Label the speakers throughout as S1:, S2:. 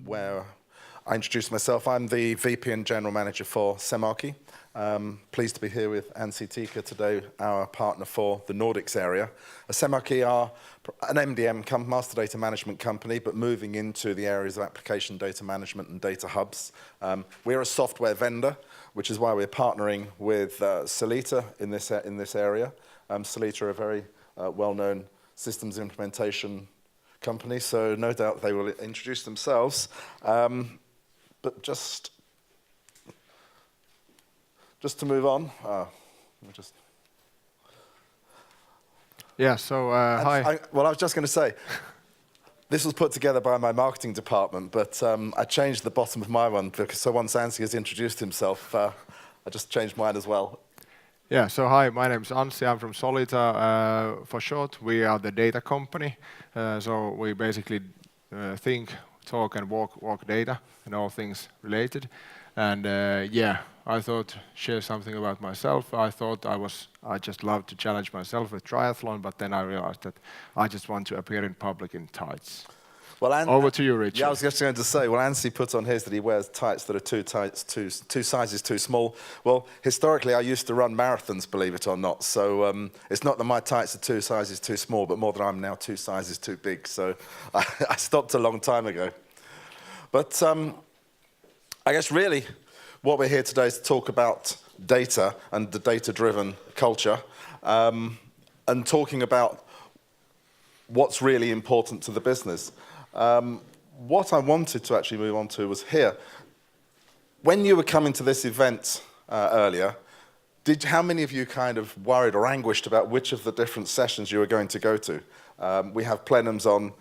S1: where I introduce myself. I'm the VP and General Manager for Semarki. Pleased to be here with Anssi Tikka today, our partner for the Nordics area. Semarki are an MDM, Master Data Management company, but moving into the areas of application data management and data hubs. We're a software vendor, which is why we're partnering with Solita in this area. Solita are a very well-known systems implementation company, so no doubt they will introduce themselves. But just to move on,
S2: Yeah, so hi.
S1: Well, I was just going to say, this was put together by my marketing department, but I changed the bottom of my one, because so once Anssi has introduced himself, I just changed mine as well.
S2: Yeah, so hi, my name is Anssi, I'm from Solita. For short, we are the data company. So we basically think, talk and walk data and all things related. And yeah, I thought share something about myself. I thought I just love to challenge myself with triathlon, but then I realized that I just want to appear in public in tights.
S1: Well,
S2: over to you, Richard.
S1: Yeah, I was just going to say, well, Anssi put on his that he wears tights that are two sizes too small. Well, historically, I used to run marathons, believe it or not. So it's not that my tights are 2 sizes too small, but more that I'm now 2 sizes too big. So I stopped a long time ago. But I guess really what we're here today is to talk about data and the data-driven culture, and talking about what's really important to the business. What I wanted to actually move on to was here. When you were coming to this event earlier, how many of you kind of worried or anguished about which of the different sessions you were going to go to? We have plenums on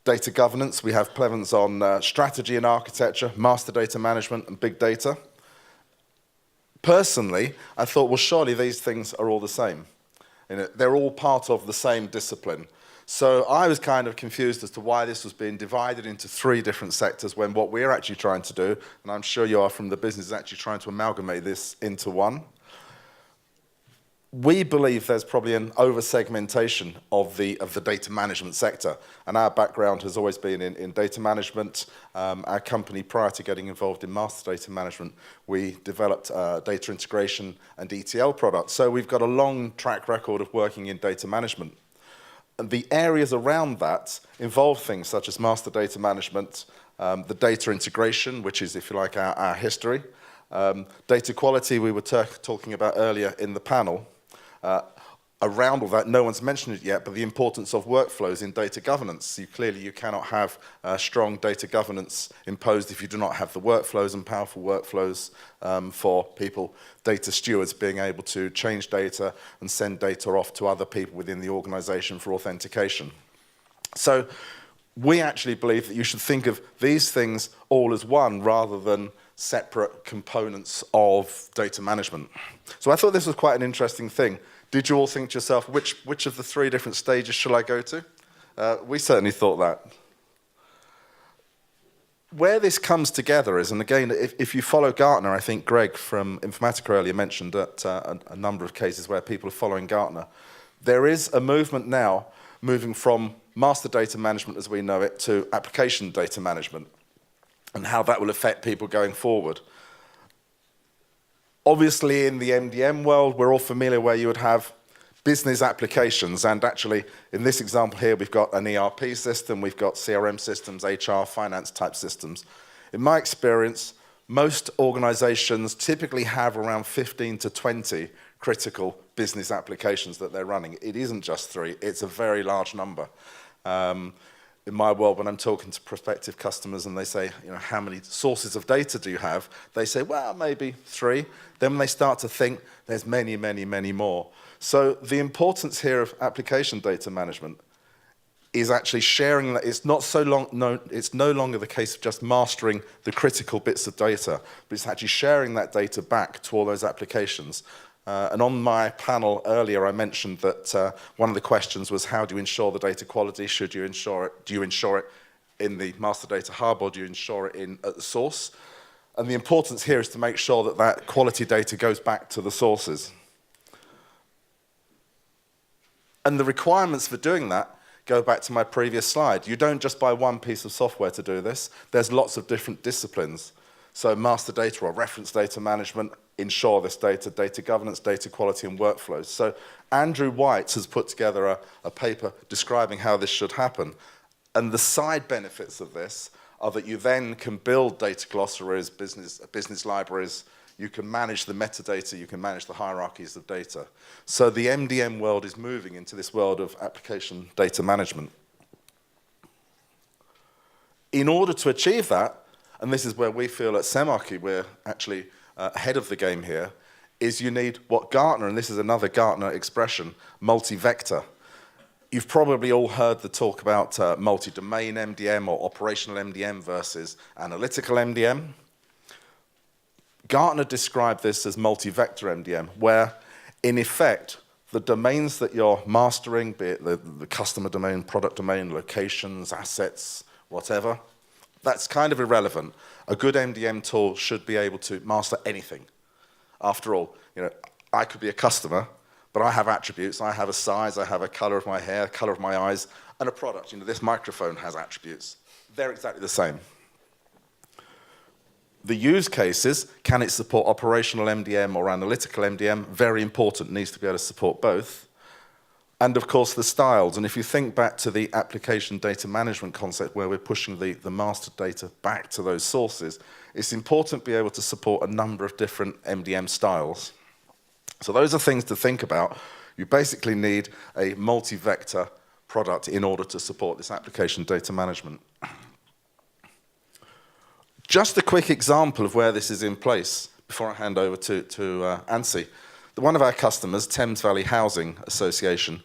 S1: data governance, we have plenums on strategy and architecture, master data management and big data. Personally, I thought, well, surely these things are all the same. They're all part of the same discipline. So I was kind of confused as to why this was being divided into 3 different sectors, when what we're actually trying to do, and I'm sure you are from the business, is actually trying to amalgamate this into one. We believe there's probably an over-segmentation of the data management sector, and our background has always been in data management. Our company, prior to getting involved in master data management, we developed data integration and ETL products. So we've got a long track record of working in data management. And the areas around that involve things such as master data management, the data integration, which is, if you like, our history. Data quality, we were talking about earlier in the panel. Around all that, no one's mentioned it yet, but the importance of workflows in data governance. Clearly, you cannot have strong data governance imposed if you do not have the workflows and powerful workflows for people, data stewards, being able to change data and send data off to other people within the organization for authentication. So we actually believe that you should think of these things all as one rather than separate components of data management. So I thought this was quite an interesting thing. Did you all think to yourself, which of the 3 different stages shall I go to? We certainly thought that. Where this comes together is, and again, if you follow Gartner, I think Greg from Informatica earlier mentioned that a number of cases where people are following Gartner. There is a movement now moving from master data management as we know it to application data management, and how that will affect people going forward. Obviously, in the MDM world, we're all familiar where you would have business applications, and actually, in this example here, we've got an ERP system, we've got CRM systems, HR, finance type systems. In my experience, most organizations typically have around 15 to 20 critical business applications that they're running. It isn't just 3, it's a very large number. In my world, when I'm talking to prospective customers and they say, how many sources of data do you have? They say, well, maybe 3. Then when they start to think, there's many, many, many more. So the importance here of application data management is actually sharing that. It's no longer the case of just mastering the critical bits of data, but it's actually sharing that data back to all those applications. And on my panel earlier, I mentioned that one of the questions was, how do you ensure the data quality? Should you ensure it? Do you ensure it in the master data hub, or do you ensure it at the source? And the importance here is to make sure that that quality data goes back to the sources. And the requirements for doing that go back to my previous slide. You don't just buy one piece of software to do this. There's lots of different disciplines. So master data or reference data management, ensure this data, data governance, data quality, and workflows. So Andrew White has put together a paper describing how this should happen. And the side benefits of this are that you then can build data glossaries, business libraries, you can manage the metadata, you can manage the hierarchies of data. So the MDM world is moving into this world of application data management. In order to achieve that, and this is where we feel at Semarchy we're actually ahead of the game here, is you need what Gartner, and this is another Gartner expression, multi-vector. You've probably all heard the talk about multi-domain MDM or operational MDM versus analytical MDM. Gartner described this as multi-vector MDM, where, in effect, the domains that you're mastering, be it the customer domain, product domain, locations, assets, whatever, that's kind of irrelevant. A good MDM tool should be able to master anything. After all, I could be a customer, but I have attributes. I have a size, I have a color of my hair, color of my eyes, and a product. This microphone has attributes. They're exactly the same. The use cases, can it support operational MDM or analytical MDM? Very important, needs to be able to support both. And of course the styles, and if you think back to the application data management concept where we're pushing the master data back to those sources, it's important to be able to support a number of different MDM styles. So those are things to think about. You basically need a multi-vector product in order to support this application data management. Just a quick example of where this is in place before I hand over to Anssi. One of our customers, Thames Valley Housing Association,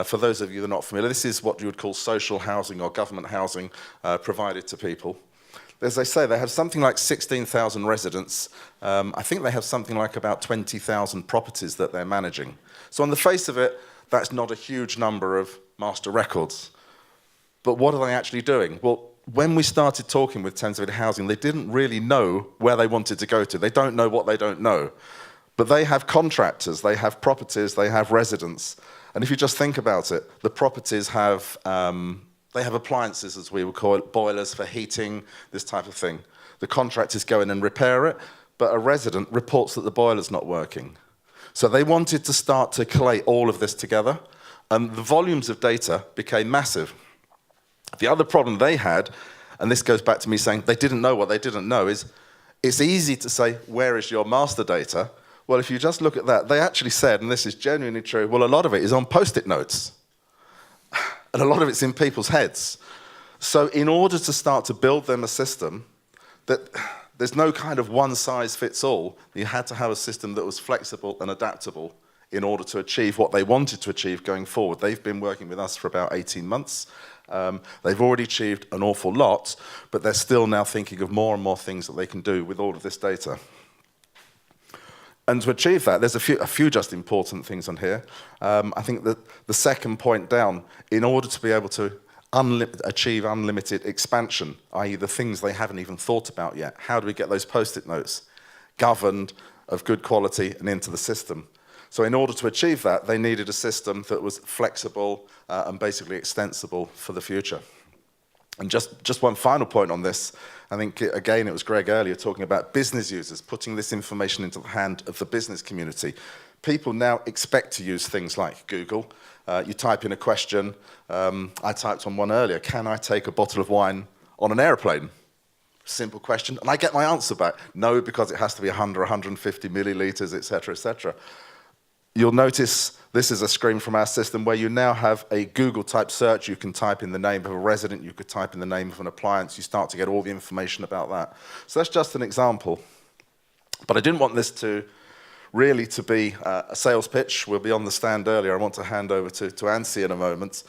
S1: for those of you that are not familiar, this is what you would call social housing or government housing provided to people. As they say, they have something like 16,000 residents. I think they have something like about 20,000 properties that they're managing. So on the face of it, that's not a huge number of master records. But what are they actually doing? Well, when we started talking with Thames Valley Housing, they didn't really know where they wanted to go to. They don't know what they don't know. But they have contractors, they have properties, they have residents. And if you just think about it, the properties have, they have appliances, as we would call it, boilers for heating, this type of thing. The contractors go in and repair it, but a resident reports that the boiler's not working. So they wanted to start to collate all of this together, and the volumes of data became massive. The other problem they had, and this goes back to me saying they didn't know what they didn't know, is it's easy to say, where is your master data? Well, if you just look at that, they actually said, and this is genuinely true, well, a lot of it is on Post-it notes. And a lot of it's in people's heads. So in order to start to build them a system, that there's no kind of one size fits all, you had to have a system that was flexible and adaptable in order to achieve what they wanted to achieve going forward. They've been working with us for about 18 months. They've already achieved an awful lot, but they're still now thinking of more and more things that they can do with all of this data. And to achieve that, there's a few just important things on here. I think that the second point down, in order to be able to achieve unlimited expansion, i.e. the things they haven't even thought about yet, how do we get those Post-it notes governed, of good quality, and into the system? So in order to achieve that, they needed a system that was flexible and basically extensible for the future. And just one final point on this, I think, again, it was Greg earlier talking about business users, putting this information into the hand of the business community. People now expect to use things like Google. You type in a question. I typed on one earlier, can I take a bottle of wine on an airplane? Simple question, and I get my answer back. No, because it has to be 100, 150 milliliters, et cetera, et cetera. You'll notice this is a screen from our system where you now have a Google-type search. You can type in the name of a resident. You could type in the name of an appliance. You start to get all the information about that. So that's just an example. But I didn't want this to really to be a sales pitch. We'll be on the stand earlier. I want to hand over to Anssi in a moment.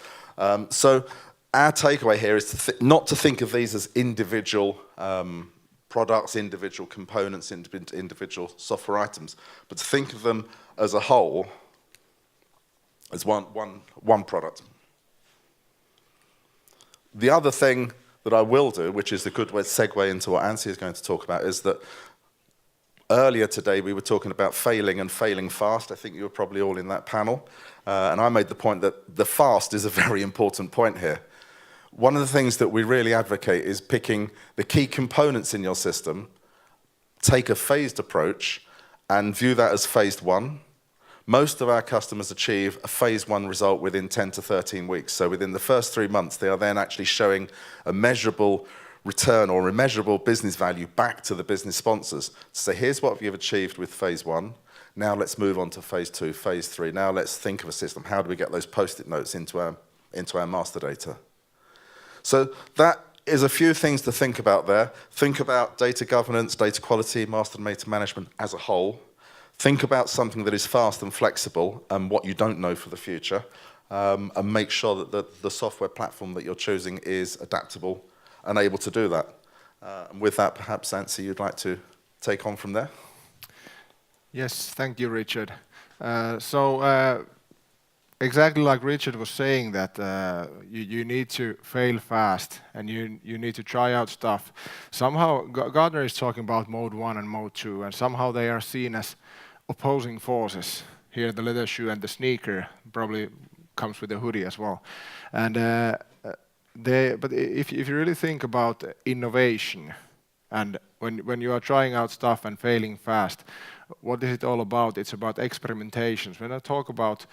S1: So our takeaway here is not to think of these as individual products, individual components, individual software items, but to think of them as a whole, as one product. The other thing that I will do, which is a good way to segue into what Anssi is going to talk about, is that Earlier today, we were talking about failing and failing fast. I think you were probably all in that panel. And I made the point that the fast is a very important point here. One of the things that we really advocate is picking the key components in your system, take a phased approach, and view that as phased one. Most of our customers achieve a phase one result within 10 to 13 weeks. So within the first 3 months, they are then actually showing a measurable return or a measurable business value back to the business sponsors. So here's what you've achieved with phase one. Now let's move on to phase two, phase three. Now let's think of a system. How do we get those post-it notes into our master data? So that is a few things to think about there. Think about data governance, data quality, master data management as a whole. Think about something that is fast and flexible and what you don't know for the future. And make sure that the software platform that you're choosing is adaptable and able to do that. And with that, perhaps, Anssi, you'd like to take on from there?
S2: Yes, thank you, Richard. Exactly like Richard was saying, that you need to fail fast and you need to try out stuff. Somehow, Gartner is talking about mode 1 and mode 2, and somehow they are seen as opposing forces. Here, the leather shoe and the sneaker probably comes with the hoodie as well. And but if you really think about innovation, and when you are trying out stuff and failing fast, what is it all about? It's about experimentations. When I talk about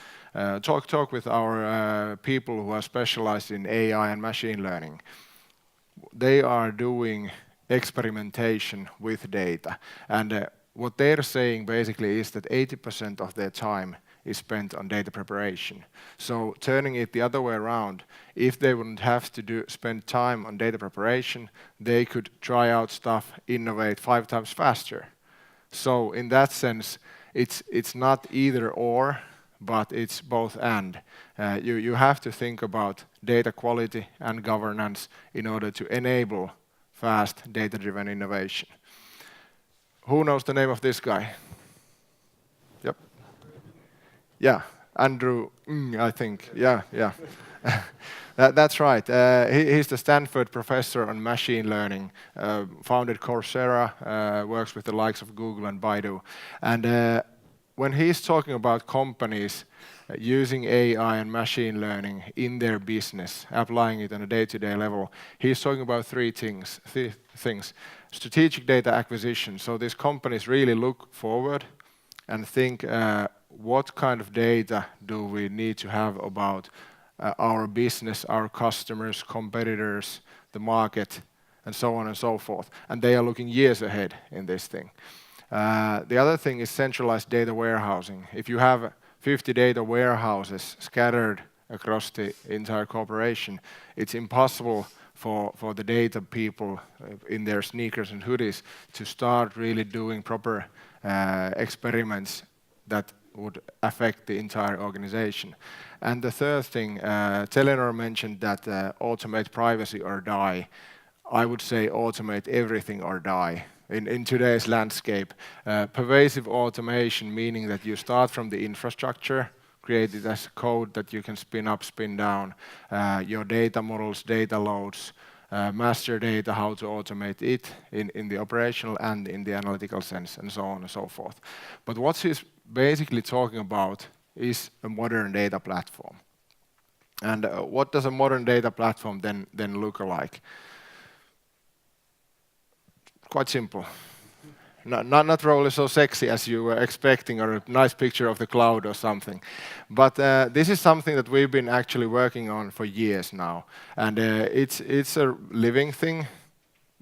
S2: talk with our people who are specialized in AI and machine learning, they are doing experimentation with data, and what they're saying basically is that 80% of their time is spent on data preparation. So turning it the other way around, if they wouldn't have to spend time on data preparation, they could try out stuff, innovate 5 times faster. So in that sense, it's not either or, but it's both and. You have to think about data quality and governance in order to enable fast data-driven innovation. Who knows the name of this guy? Yep. Yeah, Andrew, I think. Yeah. That's right. He's the Stanford professor on machine learning, founded Coursera, works with the likes of Google and Baidu. And when he's talking about companies using AI and machine learning in their business, applying it on a day-to-day level, he's talking about three things. Strategic data acquisition. So these companies really look forward and think, what kind of data do we need to have about our business, our customers, competitors, the market, and so on and so forth. And they are looking years ahead in this thing. The other thing is centralized data warehousing. If you have 50 data warehouses scattered across the entire corporation, it's impossible for the data people in their sneakers and hoodies to start really doing proper experiments that would affect the entire organization. And the third thing, Telenor mentioned that automate privacy or die. I would say automate everything or die. In today's landscape, pervasive automation, meaning that you start from the infrastructure, create it as code that you can spin up, spin down, your data models, data loads, master data, how to automate it in the operational and in the analytical sense, and so on and so forth. But what he's basically talking about is a modern data platform. And what does a modern data platform then look like? Quite simple. Not really so sexy as you were expecting, or a nice picture of the cloud or something. But this is something that we've been actually working on for years now. And it's a living thing.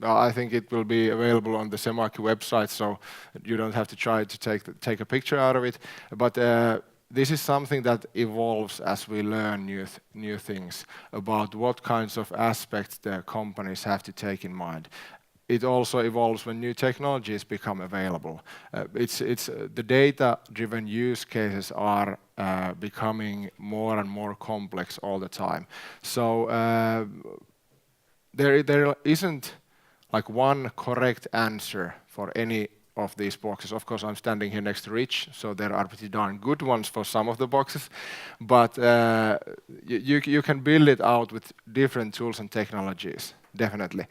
S2: I think it will be available on the Semaki website, so you don't have to try to take a picture out of it. But this is something that evolves as we learn new things about what kinds of aspects the companies have to take in mind. It also evolves when new technologies become available. It's the data-driven use cases are becoming more and more complex all the time. So there isn't like one correct answer for any of these boxes. Of course, I'm standing here next to Rich, so there are pretty darn good ones for some of the boxes. But you can build it out with different tools and technologies, definitely.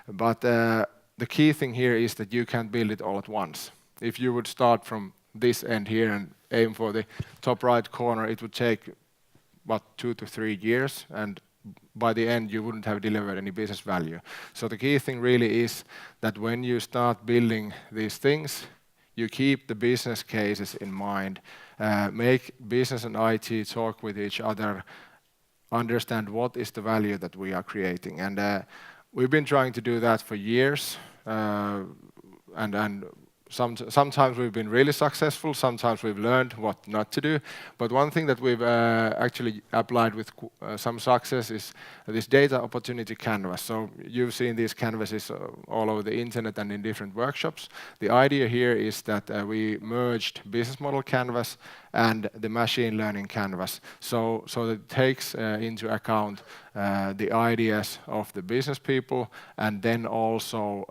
S2: But the key thing here is that you can't build it all at once. if you would start from this end here and aim for the top right corner, it would take about 2 to 3 years, and by the end you wouldn't have delivered any business value. So the key thing really is that when you start building these things, you keep the business cases in mind, make business and IT talk with each other, understand what is the value that we are creating. And we've been trying to do that for years, and sometimes we've been really successful, sometimes we've learned what not to do. But one thing that we've actually applied with some success is this data opportunity canvas. So you've seen these canvases all over the internet and in different workshops. The idea here is that we merged business model canvas and the machine learning canvas. So that it takes into account the ideas of the business people, and then also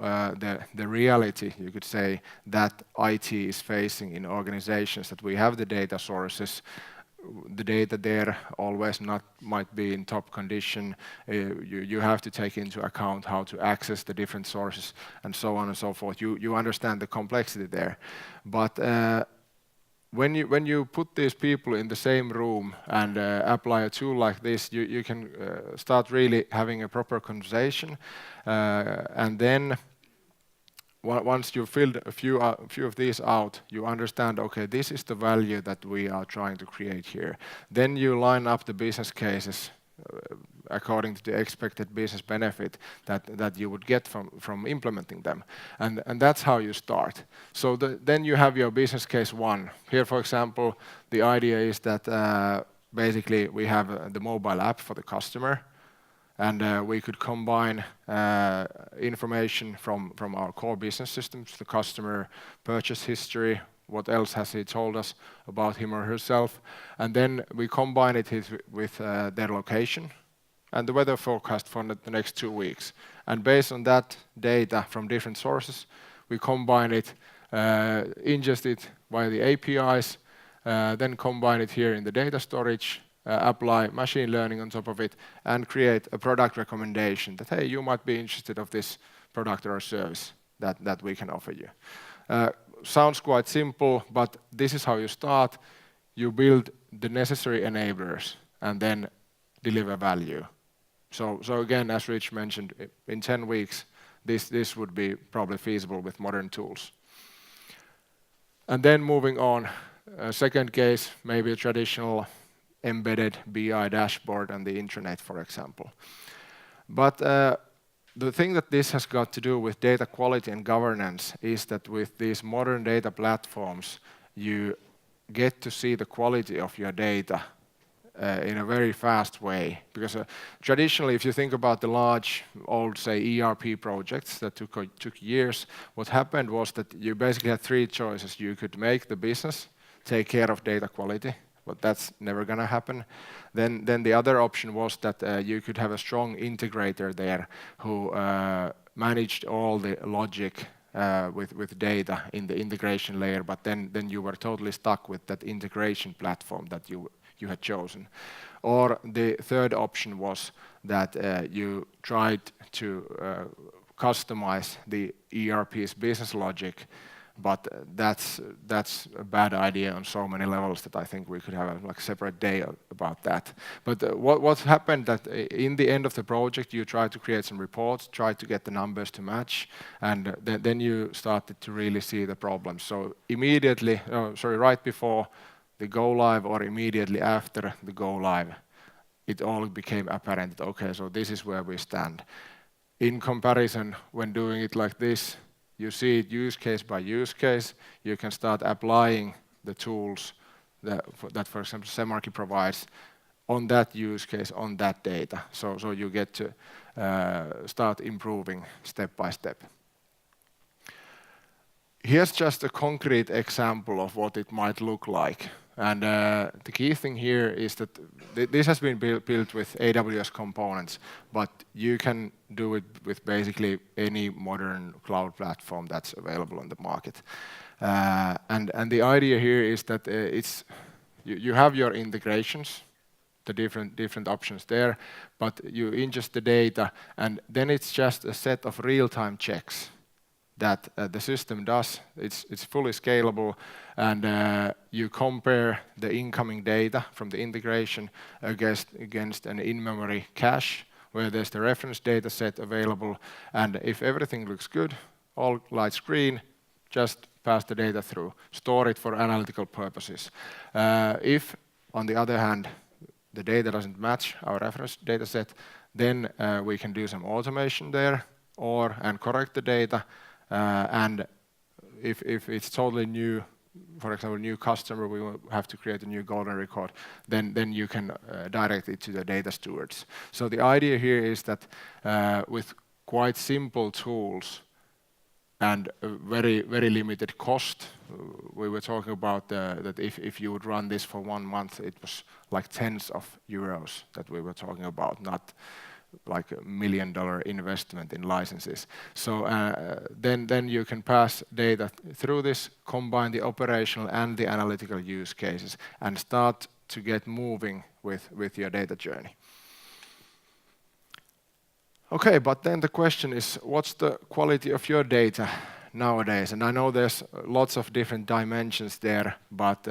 S2: the reality, you could say, that IT is facing in organizations, that we have the data sources. The data there always not might be in top condition. You have to take into account how to access the different sources and so on and so forth. You understand the complexity there. But when you put these people in the same room and apply a tool like this, you can start really having a proper conversation, and then once you've filled a few of these out, you understand, okay, this is the value that we are trying to create here. Then you line up the business cases according to the expected business benefit that you would get from implementing them. And that's how you start. So then you have your business case one. Here, for example, the idea is that basically we have the mobile app for the customer, and we could combine information from our core business systems, the customer purchase history, what else has he told us about him or herself, and then we combine it with their location and the weather forecast for the next 2 weeks. And based on that data from different sources, we combine it, ingest it via the APIs, then combine it here in the data storage, apply machine learning on top of it, and create a product recommendation that, hey, you might be interested of this product or service that we can offer you. Sounds quite simple, but this is how you start. You build the necessary enablers and then deliver value. So again, as Rich mentioned, in 10 weeks, this would be probably feasible with modern tools. And then moving on, second case, maybe a traditional embedded BI dashboard and the intranet, for example. But the thing that this has got to do with data quality and governance is that with these modern data platforms, you get to see the quality of your data in a very fast way. Because traditionally, if you think about the large, old, say, ERP projects that took years, what happened was that you basically had 3 choices. You could make the business take care of data quality, but that's never going to happen. Then the other option was that you could have a strong integrator there who managed all the logic with data in the integration layer, but then you were totally stuck with that integration platform that you had chosen. Or the third option was that you tried to customize the ERP's business logic, but that's a bad idea on so many levels that I think we could have a separate day about that. But what happened that in the end of the project, you tried to create some reports, tried to get the numbers to match, and then you started to really see the problems. So immediately, right before the go live or immediately after the go live, it all became apparent that, okay, so this is where we stand. In comparison, when doing it like this, you see it use case by use case. You can start applying the tools that for example, Semarki provides on that use case, on that data. So you get to start improving step by step. Here's just a concrete example of what it might look like. And the key thing here is that this has been built with AWS components, but you can do it with basically any modern cloud platform that's available on the market. And the idea here is that you have your integrations, the different options there, but you ingest the data, and then it's just a set of real-time checks that the system does. It's fully scalable, and you compare the incoming data from the integration against an in-memory cache, where there's the reference data set available, and if everything looks good, all lights green, just pass the data through, store it for analytical purposes. If, on the other hand, the data doesn't match our reference data set, then we can do some automation there, and correct the data. And if it's totally new, for example, new customer, we will have to create a new golden record, then you can direct it to the data stewards. So the idea here is that with quite simple tools and a very, very limited cost, we were talking about that if you would run this for 1 month, it was like tens of euros that we were talking about, not like $1 million investment in licenses. So then you can pass data through this, combine the operational and the analytical use cases, and start to get moving with your data journey. Okay, but then the question is, what's the quality of your data nowadays? And I know there's lots of different dimensions there, but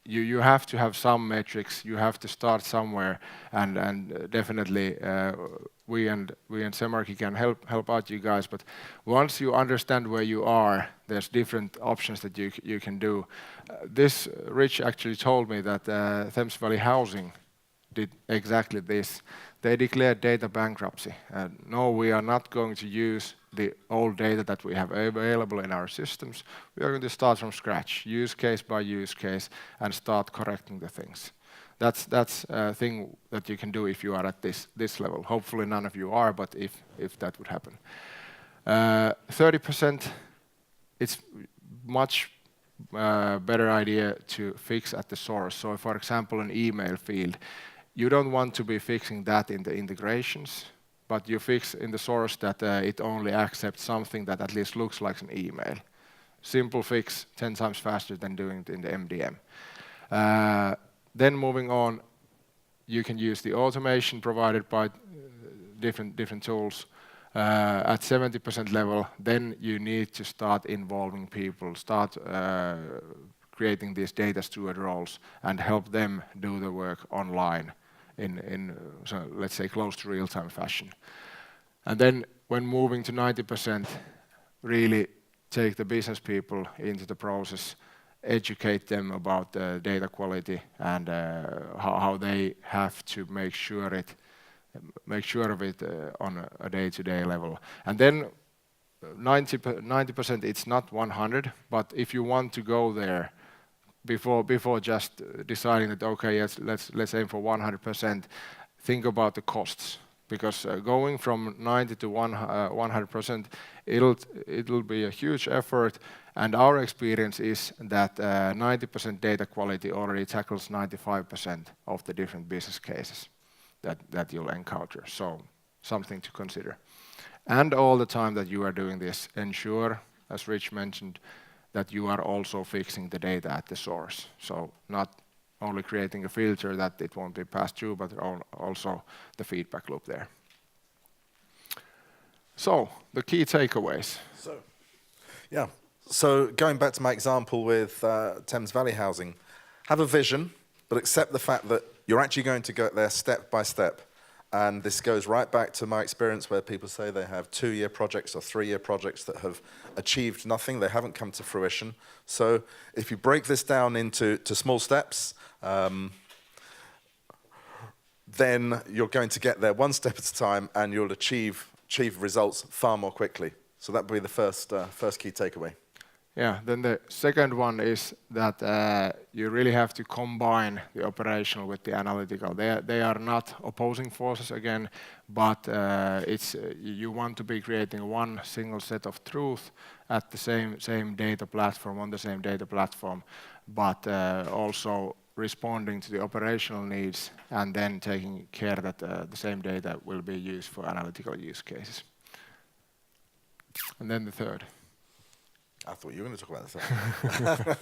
S2: you have to have some metrics. You have to start somewhere, and definitely we and Semarki can help out you guys. But once you understand where you are, there's different options that you can do. This Rich actually told me that Thames Valley Housing did exactly this. They declared data bankruptcy. No, we are not going to use the old data that we have available in our systems. We are going to start from scratch, use case by use case, and start correcting the things. That's a thing that you can do if you are at this level. Hopefully none of you are, but if that would happen. 30%, it's much better idea to fix at the source. So for example, an email field, you don't want to be fixing that in the integrations, but you fix in the source that it only accepts something that at least looks like an email. Simple fix, 10 times faster than doing it in the MDM. Then moving on, you can use the automation provided by different tools. At 70% level, then you need to start involving people, start creating these data steward roles and help them do the work online in so let's say close to real-time fashion. And then when moving to 90%, really take the business people into the process, educate them about the data quality and how they have to make sure of it on a day-to-day level. And then 90%, it's not 100, but if you want to go there before just deciding that okay, yes, let's aim for 100%, think about the costs, because going from 90 to 100%, it'll be a huge effort, and our experience is that 90% data quality already tackles 95% of the different business cases that you'll encounter. So something to consider. And all the time that you are doing this, ensure, as Rich mentioned, that you are also fixing the data at the source. So not only creating a filter that it won't be passed through, but also the feedback loop there. So the key takeaways.
S1: So going back to my example with Thames Valley Housing, have a vision, but accept the fact that you're actually going to go there step by step. And this goes right back to my experience where people say they have 2-year projects or 3-year projects that have achieved nothing, they haven't come to fruition. So if you break this down into small steps, then you're going to get there one step at a time and you'll achieve results far more quickly. So that would be the first key takeaway.
S2: Yeah, then the second one is that you really have to combine the operational with the analytical. They are not opposing forces again, but you want to be creating one single set of truth at the same data platform, on the same data platform, but also responding to the operational needs and then taking care that the same data will be used for analytical use cases. And then the third.
S1: I thought you were going to talk about the third.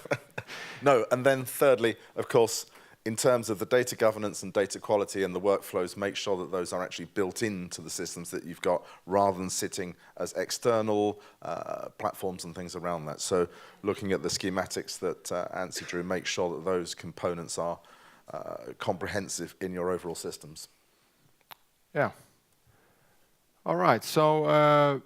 S1: No, and then thirdly, of course, in terms of the data governance and data quality and the workflows, make sure that those are actually built into the systems that you've got rather than sitting as external platforms and things around that. So looking at the schematics that Anssi drew, make sure that those components are comprehensive in your overall systems.
S2: Yeah. All right, so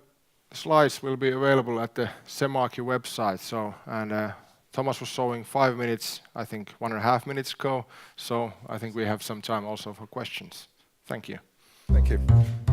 S2: slides will be available at the Semarkki website. So, and Thomas was showing 5 minutes, I think 1.5 minutes ago. So I think we have some time also for questions. Thank you.
S1: Thank you.